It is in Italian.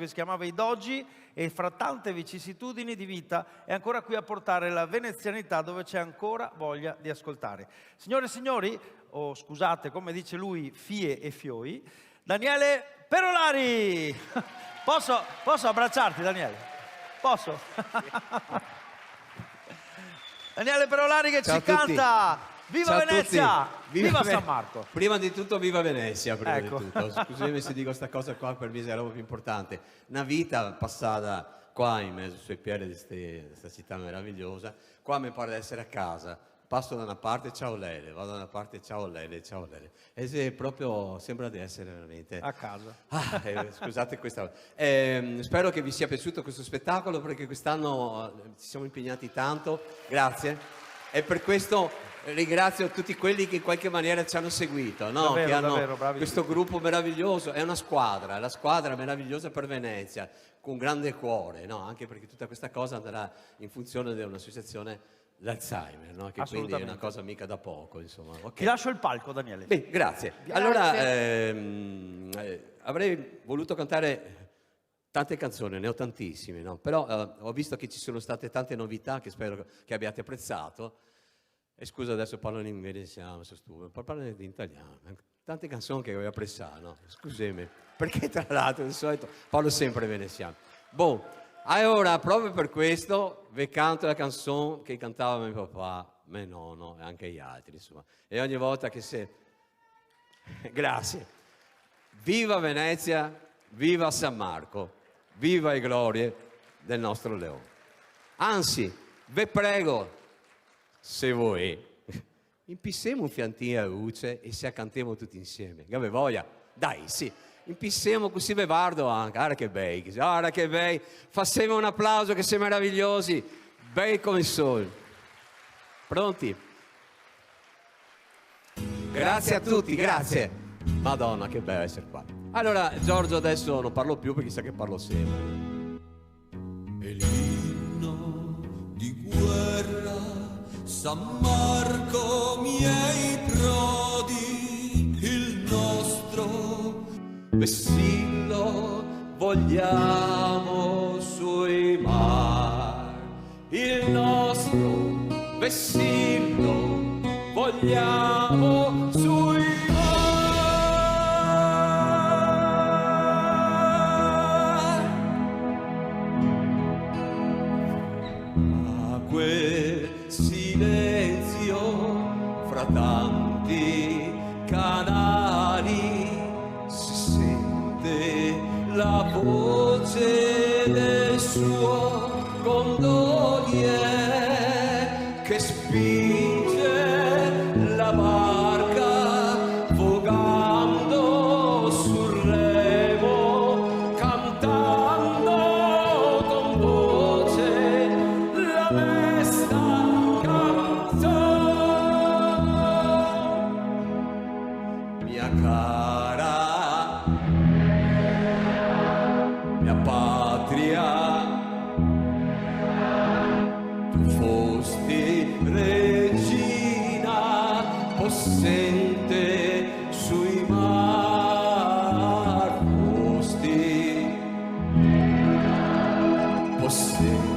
che si chiamava I Dogi e fra tante vicissitudini di vita è ancora qui a portare la venezianità dove c'è ancora voglia di ascoltare. Signore e signori, o scusate, come dice lui, fie e fioi, Daniele Perolari! Posso abbracciarti, Daniele? Posso? Daniele Perolari che ci canta Viva Ciao Venezia! Viva San Marco! Prima di tutto viva Venezia, prima Ecco. di tutto. Scusami se dico questa cosa qua, per me è la roba più importante. Una vita passata qua in mezzo ai suoi piedi di questa città meravigliosa, qua mi pare di essere a casa. Passo da una parte, ciao Lele, vado da una parte, ciao Lele, ciao Lele. E se proprio sembra di essere veramente A casa. Scusate questa. Spero che vi sia piaciuto questo spettacolo perché quest'anno ci siamo impegnati tanto, grazie. E per questo ringrazio tutti quelli che in qualche maniera ci hanno seguito, no? Davvero, che hanno davvero, questo gruppo meraviglioso. È una squadra, la squadra meravigliosa per Venezia, con grande cuore, no? Anche perché tutta questa cosa andrà in funzione di un'associazione l'Alzheimer, no? Che quindi è una cosa mica da poco, insomma. Okay. Ti lascio il palco, Daniele. Beh, grazie. Allora, avrei voluto cantare tante canzoni, ne ho tantissime, no? Però ho visto che ci sono state tante novità che spero che abbiate apprezzato. E scusa, adesso parlo in veneziano, se stupido, parlo in italiano. Tante canzoni che voglio apprezzare, no? Scusami, perché tra l'altro di solito parlo sempre veneziano. Boh. Allora, proprio per questo vi canto la canzone che cantava mio papà, mio nonno e anche gli altri, insomma. E ogni volta che se... Grazie. Viva Venezia, viva San Marco, viva le glorie del nostro Leone. Anzi, vi prego, se vuoi, impissiamo un fiantino a luce e se cantiamo tutti insieme. Che voglia? Dai, sì. Impissiamo così bevardo anche, guarda che bei, facciamo un applauso che siete meravigliosi, bei come il sole. Pronti? Grazie a tutti, grazie. Madonna, che bello essere qua. Allora, Giorgio, adesso non parlo più perché sa che parlo sempre. E l'inno di guerra, San Marco, miei prodi, il nostro vessillo vogliamo sui mar, il nostro vessillo vogliamo sui mar. A quel silenzio fra tanti canali la voce del suo gondolier che spinge la barca vogando sul remo, cantando con voce la mesta canzone. Mia cara patria, tu fosti regina possente sui mar, fosti possente